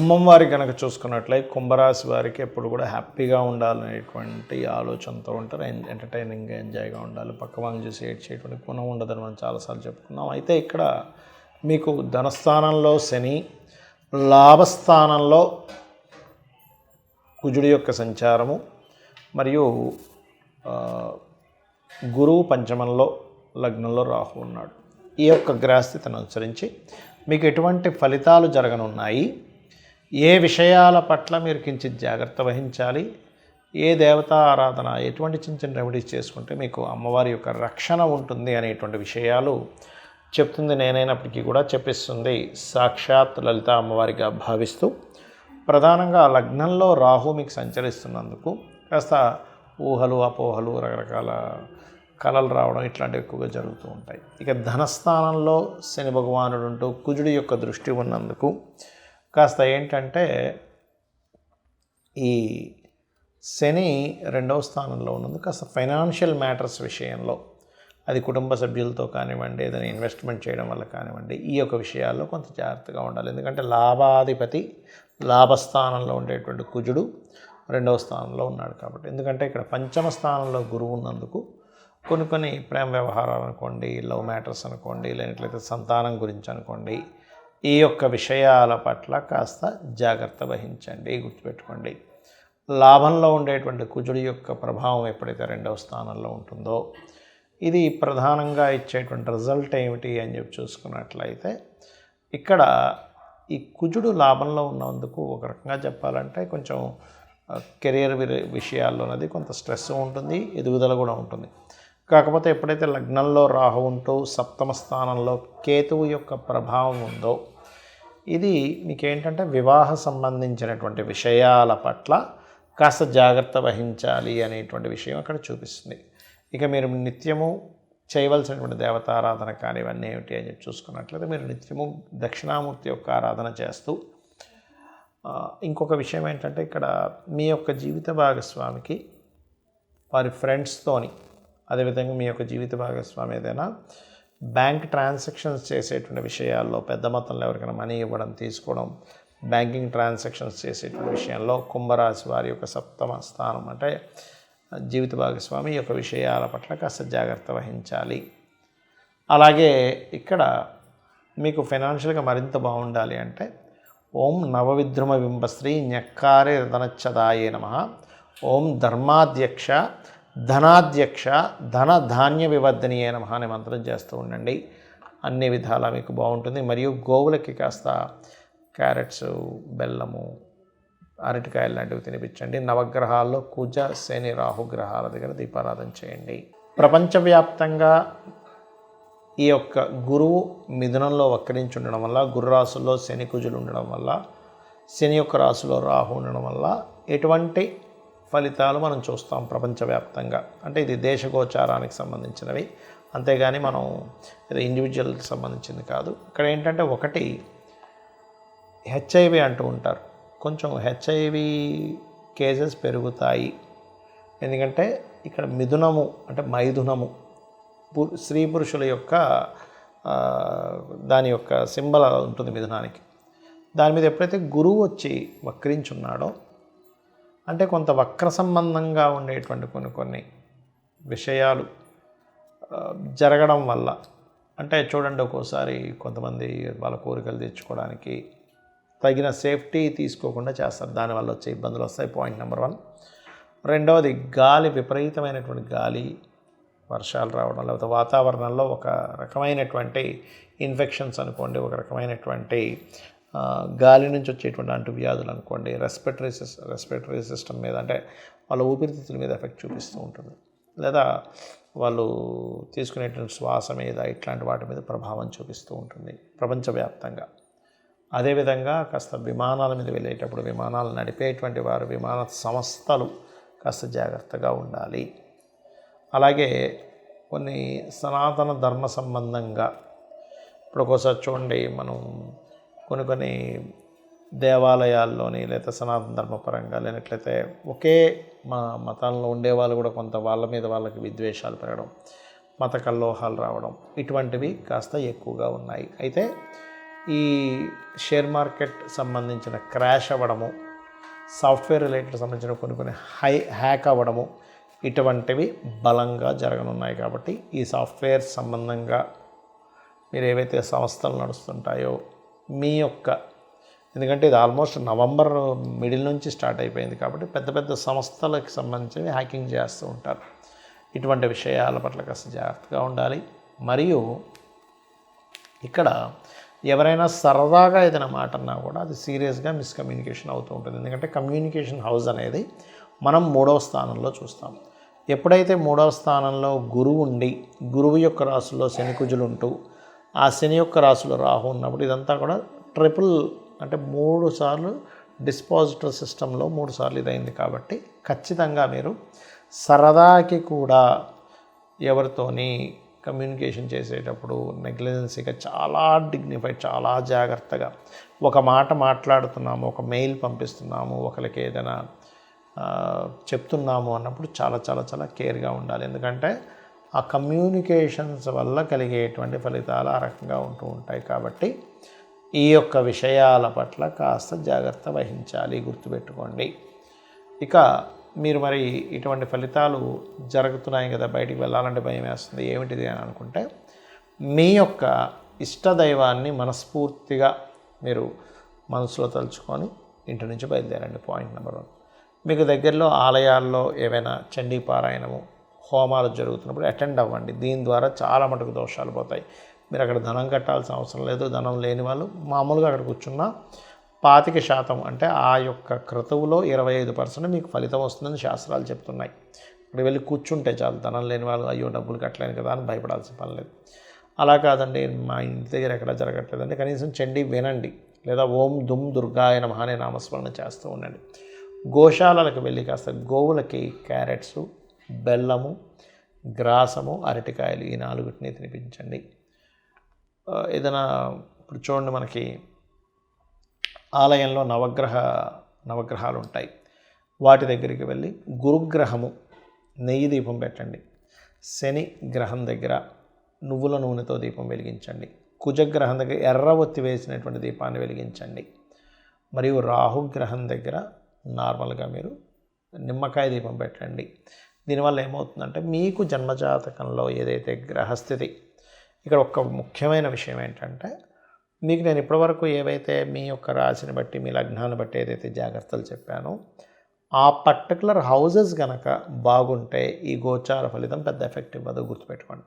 కుంభం వారికి కనుక చూసుకున్నట్లయితే కుంభరాశి వారికి ఎప్పుడు కూడా హ్యాపీగా ఉండాలనేటువంటి ఆలోచనతో ఉంటారు. ఎంటర్టైనింగ్గా ఎంజాయ్గా ఉండాలి, పక్క వాళ్ళని చూసి ఏడ్చేటువంటి గుణం ఉండదని మనం చాలాసార్లు చెప్పుకున్నాం. అయితే ఇక్కడ మీకు ధనస్థానంలో శని, లాభస్థానంలో కుజుడి యొక్క సంచారము మరియు గురువు పంచమంలో లగ్నంలో రాహు ఉన్నాడు. ఈ యొక్క గ్రహస్థితిని అనుసరించి మీకు ఎటువంటి ఫలితాలు జరగనున్నాయి, ఏ విషయాల పట్ల మీరు కించిత్ జాగ్రత్త వహించాలి, ఏ దేవతా ఆరాధన, ఎటువంటి చిన్న చిన్న రెమెడీస్ చేసుకుంటే మీకు అమ్మవారి యొక్క రక్షణ ఉంటుంది అనేటువంటి విషయాలు చెప్తుంది. నేనైనప్పటికీ కూడా చెప్పిస్తుంది సాక్షాత్ లలిత అమ్మవారిగా భావిస్తూ, ప్రధానంగా లగ్నంలో రాహు మీకు సంచరిస్తున్నందుకు కాస్త ఊహలు, అపోహలు, రకరకాల కలలు రావడం ఇట్లాంటివి ఎక్కువగా జరుగుతూ ఉంటాయి. ఇక ధనస్థానంలో శని భగవానుడు ఉంటూ కుజుడి యొక్క దృష్టి ఉన్నందుకు కాస్త ఏంటంటే ఈ శని 2వ స్థానంలో ఉన్నందుకు కాస్త ఫైనాన్షియల్ మ్యాటర్స్ విషయంలో, అది కుటుంబ సభ్యులతో కానివ్వండి, ఏదైనా ఇన్వెస్ట్మెంట్ చేయడం వల్ల కానివ్వండి, ఈ యొక్క విషయాల్లో కొంత జాగ్రత్తగా ఉండాలి. ఎందుకంటే లాభాధిపతి లాభస్థానంలో ఉండేటువంటి కుజుడు 2వ స్థానంలో ఉన్నాడు కాబట్టి. ఎందుకంటే ఇక్కడ పంచమ స్థానంలో గురువు ఉన్నందుకు కొన్ని ప్రేమ వ్యవహారాలు అనుకోండి, లవ్ మ్యాటర్స్ అనుకోండి, లేనట్లయితే సంతానం గురించి అనుకోండి, ఈ యొక్క విషయాల పట్ల కాస్త జాగ్రత్త వహించండి. గుర్తుపెట్టుకోండి, లాభంలో ఉండేటువంటి కుజుడి యొక్క ప్రభావం ఎప్పుడైతే 2వ స్థానంలో ఉంటుందో, ఇది ప్రధానంగా ఇచ్చేటువంటి రిజల్ట్ ఏమిటి అని చెప్పి చూసుకున్నట్లయితే, ఇక్కడ ఈ కుజుడు లాభంలో ఉన్నందుకు ఒక రకంగా చెప్పాలంటే కొంచెం కెరియర్ విషయాల్లోనది కొంత స్ట్రెస్ ఉంటుంది, ఎదుగుదల కూడా ఉంటుంది. కాకపోతే ఎప్పుడైతే లగ్నంలో రాహు ఉంటూ 7వ స్థానంలో కేతువు యొక్క ప్రభావం ఉందో, ఇది మీకేంటంటే వివాహ సంబంధించినటువంటి విషయాల పట్ల కాస్త జాగ్రత్త వహించాలి అనేటువంటి విషయం అక్కడ చూపిస్తుంది. ఇక మీరు నిత్యము చేయవలసినటువంటి దేవతారాధన కానీ ఇవన్నీ ఏమిటి అని చెప్పి చూసుకున్నట్లయితే, మీరు నిత్యము దక్షిణామూర్తి యొక్క ఆరాధన చేస్తూ, ఇంకొక విషయం ఏంటంటే ఇక్కడ మీ యొక్క జీవిత భాగస్వామికి వారి ఫ్రెండ్స్తోని, అదేవిధంగా మీ యొక్క జీవిత భాగస్వామి ఏదైనా బ్యాంక్ ట్రాన్సాక్షన్స్ చేసేటువంటి విషయాల్లో, పెద్ద మొత్తంలో ఎవరికైనా మనీ ఇవ్వడం, తీసుకోవడం, బ్యాంకింగ్ ట్రాన్సాక్షన్స్ చేసేటువంటి విషయంలో కుంభరాశి వారి యొక్క 7వ స్థానం అంటే జీవిత భాగస్వామి యొక్క విషయాల పట్ల కాస్త జాగ్రత్త వహించాలి. అలాగే ఇక్కడ మీకు ఫైనాన్షియల్గా మరింత బాగుండాలి అంటే ఓం నవవిద్రుమ బింబశ్రీ న్యక్కారే రతనచ్చదాయే నమః, ఓం ధర్మాధ్యక్ష ధనాధ్యక్ష ధన ధాన్య వివర్ధనీయే నమః అనే మంత్రం చేస్తూ ఉండండి. అన్ని విధాలా మీకు బాగుంటుంది. మరియు గోవులకి కాస్త క్యారెట్స్, బెల్లము, అరటికాయలు లాంటివి తినిపించండి. నవగ్రహాల్లో కుజ శని రాహు గ్రహాల దగ్గర దీపారాధన చేయండి. ప్రపంచవ్యాప్తంగా ఈ యొక్క గురువు మిథునంలో వక్రించి ఉండడం వల్ల, గురు రాశుల్లో శని కుజులు ఉండడం వల్ల, శని యొక్క రాశిలో రాహు ఉండడం వల్ల ఎటువంటి ఫలితాలు మనం చూస్తాం ప్రపంచవ్యాప్తంగా. అంటే ఇది దేశగోచారానికి సంబంధించినవి, అంతేగాని మనం ఏదో ఇండివిజువల్కి సంబంధించింది కాదు. ఇక్కడ ఏంటంటే ఒకటి హెచ్ఐవి అంటూ ఉంటారు. కొంచెం హెచ్ఐవి కేసెస్ పెరుగుతాయి. ఎందుకంటే ఇక్కడ మిథునము అంటే మైథునము స్త్రీ పురుషుల యొక్క దాని యొక్క సింబల్ ఉంటుంది మిథునానికి. దాని మీద ఎప్పుడైతే గురువు వచ్చి వక్రించున్నాడో, అంటే కొంత వక్ర సంబంధంగా ఉండేటువంటి కొన్ని విషయాలు జరగడం వల్ల, అంటే చూడండి ఒక్కోసారి కొంతమంది వాళ్ళ కోరికలు తీర్చుకోవడానికి తగిన సేఫ్టీ తీసుకోకుండా చేస్తారు, దానివల్ల వచ్చే ఇబ్బందులు వస్తాయి. Point number 1. రెండవది గాలి, విపరీతమైనటువంటి గాలి, వర్షాలు రావడం, లేకపోతే వాతావరణంలో ఒక రకమైనటువంటి ఇన్ఫెక్షన్స్ అనుకోండి, ఒక రకమైనటువంటి గాలి నుంచి వచ్చేటువంటి అంటువ్యాధులు అనుకోండి, రెస్పిరేటరీ సిస్టమ్ మీద, అంటే వాళ్ళ ఊపిరితిత్తుల మీద ఎఫెక్ట్ చూపిస్తూ ఉంటుంది, లేదా వాళ్ళు తీసుకునేటువంటి శ్వాస మీద, ఇట్లాంటి వాటి మీద ప్రభావం చూపిస్తూ ఉంటుంది ప్రపంచవ్యాప్తంగా. అదేవిధంగా కాస్త విమానాల మీద వెళ్ళేటప్పుడు, విమానాలు నడిపేటువంటి వారు, విమాన సంస్థలు కాస్త జాగ్రత్తగా ఉండాలి. అలాగే కొన్ని సనాతన ధర్మ సంబంధంగా ఇప్పుడు ఒక్కోసారి చూడండి, మనం కొన్ని దేవాలయాల్లోని లేదా సనాతన ధర్మపరంగా, లేనట్లయితే ఒకే మతంలో ఉండేవాళ్ళు కూడా కొంత వాళ్ళ మీద వాళ్ళకి విద్వేషాలు పెరగడం, మత కల్లోహాలు రావడం, ఇటువంటివి కాస్త ఎక్కువగా ఉన్నాయి. అయితే ఈ షేర్ మార్కెట్ సంబంధించిన క్రాష్ అవ్వడము, సాఫ్ట్వేర్ రిలేటెడ్ సంబంధించిన కొన్ని హ్యాక్ అవ్వడము ఇటువంటివి బలంగా జరగనున్నాయి. కాబట్టి ఈ సాఫ్ట్వేర్ సంబంధంగా మీరు ఏవైతే సంస్థలు నడుస్తుంటాయో మీ యొక్క, ఎందుకంటే ఇది ఆల్మోస్ట్ నవంబర్ మిడిల్ నుంచి స్టార్ట్ అయిపోయింది కాబట్టి పెద్ద పెద్ద సంస్థలకు సంబంధించి హ్యాకింగ్ చేస్తూ ఉంటారు. ఇటువంటి విషయాల పట్ల కాస్త జాగ్రత్తగా ఉండాలి. మరియు ఇక్కడ ఎవరైనా సరదాగా ఏదైనా మాట అన్నా కూడా అది సీరియస్గా మిస్కమ్యూనికేషన్ అవుతూ ఉంటుంది. ఎందుకంటే కమ్యూనికేషన్ హౌస్ అనేది మనం 3వ స్థానంలో చూస్తాం. ఎప్పుడైతే 3వ స్థానంలో గురువు ఉండి గురువు యొక్క రాశుల్లో శని కుజులు ఉంటూ ఆ శని యొక్క రాశిలో రాహు ఉన్నప్పుడు ఇదంతా కూడా ట్రిపుల్, అంటే 3 సార్లు డిస్పాజిటర్ సిస్టంలో 3 సార్లు ఇదైంది. కాబట్టి ఖచ్చితంగా మీరు సరదాకి కూడా ఎవరితోని కమ్యూనికేషన్ చేసేటప్పుడు నెగ్లిజెన్సీగా చాలా డిగ్నిఫైడ్, చాలా జాగ్రత్తగా ఒక మాట మాట్లాడుతున్నాము, ఒక మెయిల్ పంపిస్తున్నాము, ఒకరికి ఏదైనా చెప్తున్నాము అన్నప్పుడు చాలా చాలా చాలా కేర్గా ఉండాలి. ఎందుకంటే ఆ కమ్యూనికేషన్స్ వల్ల కలిగేటువంటి ఫలితాలు ఆ రకంగా ఉంటూ ఉంటాయి. కాబట్టి ఈ యొక్క విషయాల పట్ల కాస్త జాగ్రత్త వహించాలి, గుర్తుపెట్టుకోండి. ఇక మీరు మరి ఇటువంటి ఫలితాలు జరుగుతున్నాయి కదా, బయటికి వెళ్ళాలంటే భయం వేస్తుంది, ఏమిటిది అని అనుకుంటే మీ యొక్క ఇష్టదైవాన్ని మనస్ఫూర్తిగా మీరు మనసులో తలుచుకొని ఇంటి నుంచి బయలుదేరండి. Point number 1. మీకు దగ్గరలో ఆలయాల్లో ఏవైనా చండీ పారాయణము, హోమాలు జరుగుతున్నప్పుడు అటెండ్ అవ్వండి. దీని ద్వారా చాలా మటుకు దోషాలు పోతాయి. మీరు అక్కడ ధనం కట్టాల్సిన అవసరం లేదు. ధనం లేని వాళ్ళు మామూలుగా అక్కడ కూర్చున్న 25% అంటే ఆ యొక్క క్రతువులో 25% మీకు ఫలితం వస్తుందని శాస్త్రాలు చెప్తున్నాయి. ఇక్కడ వెళ్ళి కూర్చుంటే చాలు. ధనం లేని వాళ్ళు అయ్యో డబ్బులు కట్టలేను కదా అని భయపడాల్సిన పని లేదు. అలా కాదండి, మా ఇంటి దగ్గర ఎక్కడ జరగట్లేదంటే కనీసం చండీ వినండి, లేదా ఓం దుమ్ దుర్గాయ నమః అనే నామస్మరణ చేస్తూ ఉండండి. గోశాలలకు వెళ్ళి కాస్త గోవులకి క్యారెట్సు, బెల్లము, గ్రాసము, అరటికాయలు ఈ 4 తినిపించండి. ఏదైనా ఇప్పుడు చూడండి, మనకి ఆలయంలో నవగ్రహాలు ఉంటాయి. వాటి దగ్గరికి వెళ్ళి గురుగ్రహము నెయ్యి దీపం పెట్టండి. శని గ్రహం దగ్గర నువ్వుల నూనెతో దీపం వెలిగించండి. కుజగ్రహం దగ్గర ఎర్ర ఒత్తి వేసినటువంటి దీపాన్ని వెలిగించండి. మరియు రాహుగ్రహం దగ్గర నార్మల్గా మీరు నిమ్మకాయ దీపం పెట్టండి. దీనివల్ల ఏమవుతుందంటే మీకు జన్మజాతకంలో ఏదైతే గ్రహస్థితి, ఇక్కడ ఒక ముఖ్యమైన విషయం ఏంటంటే మీకు నేను ఇప్పటివరకు ఏవైతే మీ యొక్క రాశిని బట్టి మీ లగ్నాన్ని బట్టి ఏదైతే జాగ్రత్తలు చెప్పానో ఆ పర్టికులర్ హౌజెస్ కనుక బాగుంటే ఈ గోచార ఫలితం పెద్ద ఎఫెక్ట్ ఇవ్వదు, గుర్తుపెట్టుకోండి.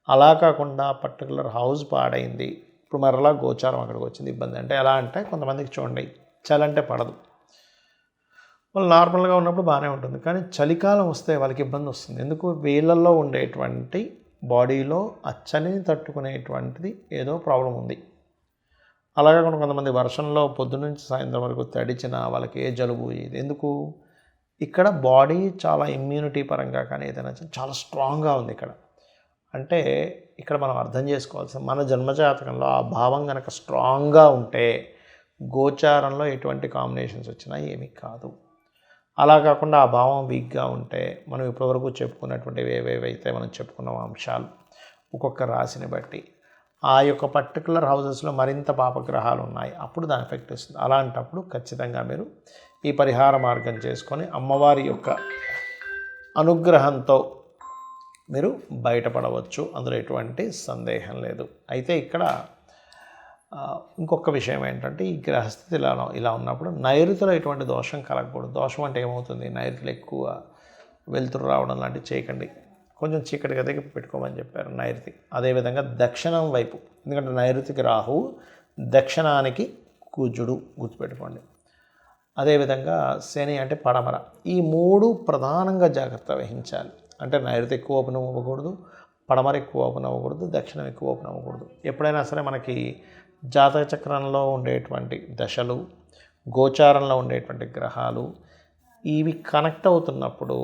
అలా కాకుండా పర్టికులర్ హౌస్ పాడైంది, ఇప్పుడు మరలా గోచారం అక్కడికి వచ్చింది, ఇబ్బంది. అంటే ఎలా అంటే కొంతమందికి చూడండి చలంటే పడదు, వాళ్ళు నార్మల్గా ఉన్నప్పుడు బాగానే ఉంటుంది, కానీ చలికాలం వస్తే వాళ్ళకి ఇబ్బంది వస్తుంది. ఎందుకు? వీళ్ళల్లో ఉండేటువంటి బాడీలో ఆ చలిని తట్టుకునేటువంటిది ఏదో ప్రాబ్లం ఉంది. అలాగే కొంతమంది వర్షంలో పొద్దున్నుంచి సాయంత్రం వరకు తడిచిన వాళ్ళకి ఏ జలుబు ఇది ఎందుకు? ఇక్కడ బాడీ చాలా ఇమ్యూనిటీ పరంగా కానీ ఏదైనా చాలా స్ట్రాంగ్గా ఉంది ఇక్కడ. అంటే ఇక్కడ మనం అర్థం చేసుకోవాల్సిన మన జన్మజాతకంలో ఆ భావం కనుక స్ట్రాంగ్గా ఉంటే గోచారంలో ఎటువంటి కాంబినేషన్స్ వచ్చినా ఏమీ కాదు. అలా కాకుండా ఆ భావం వీక్గా ఉంటే మనం ఇప్పటివరకు చెప్పుకున్నటువంటివి ఏవేవైతే మనం చెప్పుకున్న అంశాలు ఒక్కొక్క రాశిని బట్టి ఆ యొక్క పర్టికులర్ హౌజెస్లో మరింత పాపగ్రహాలు ఉన్నాయి, అప్పుడు దాని ఎఫెక్ట్ వస్తుంది. అలాంటప్పుడు ఖచ్చితంగా మీరు ఈ పరిహార మార్గం చేసుకొని అమ్మవారి యొక్క అనుగ్రహంతో మీరు బయటపడవచ్చు, అందులో ఎటువంటి సందేహం లేదు. అయితే ఇక్కడ ఇంకొక విషయం ఏంటంటే ఈ గ్రహస్థితి ఇలా ఉన్నప్పుడు నైరుతిలో ఎటువంటి దోషం కలగకూడదు. దోషం అంటే ఏమవుతుంది? నైరుతిలో ఎక్కువ వెలుతురు రావడం లాంటివి చేయకండి. కొంచెం చీకటి గదికి పెట్టుకోమని చెప్పారు నైరుతి. అదేవిధంగా దక్షిణం వైపు, ఎందుకంటే నైరుతికి రాహువు, దక్షిణానికి కుజుడు, గుర్తుపెట్టుకోండి. అదేవిధంగా శని అంటే పడమర. ఈ 3 ప్రధానంగా జాగ్రత్త వహించాలి. అంటే నైరుతి ఎక్కువ ఓపెన్ అవ్వకూడదు, పడమర ఎక్కువ ఓపెన్ అవ్వకూడదు, దక్షిణం ఎక్కువ ఓపెన్ అవ్వకూడదు. ఎప్పుడైనా సరే మనకి జాతక చక్రంలో ఉండేటువంటి దశలు, గోచారంలో ఉండేటువంటి గ్రహాలు ఇవి కనెక్ట్ అవుతున్నప్పుడు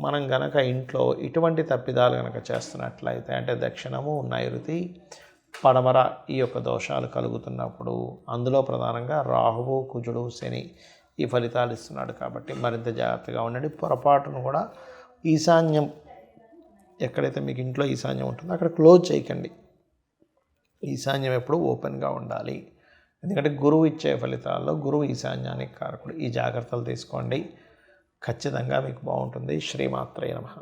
మనం గనక ఇంట్లో ఇటువంటి తప్పిదాలు కనుక చేస్తున్నట్లయితే, అంటే దక్షిణము, నైరుతి, పడమర ఈ యొక్క దోషాలు కలుగుతున్నప్పుడు అందులో ప్రధానంగా రాహువు, కుజుడు, శని ఈ ఫలితాలు ఇస్తున్నాడు. కాబట్టి మరింత జాగ్రత్తగా ఉండండి. పొరపాటును కూడా ఈశాన్యం, ఎక్కడైతే మీకు ఇంట్లో ఈశాన్యం ఉంటుందో అక్కడ క్లోజ్ చేయకండి. ఈశాన్యం ఎప్పుడు ఓపెన్గా ఉండాలి. ఎందుకంటే గురువు ఇచ్చే ఫలితాల్లో గురువు ఈశాన్యానికి కారకుడు. ఈ జాగ్రత్తలు తీసుకోండి, ఖచ్చితంగా మీకు బాగుంటుంది. శ్రీమాత్రే నమః.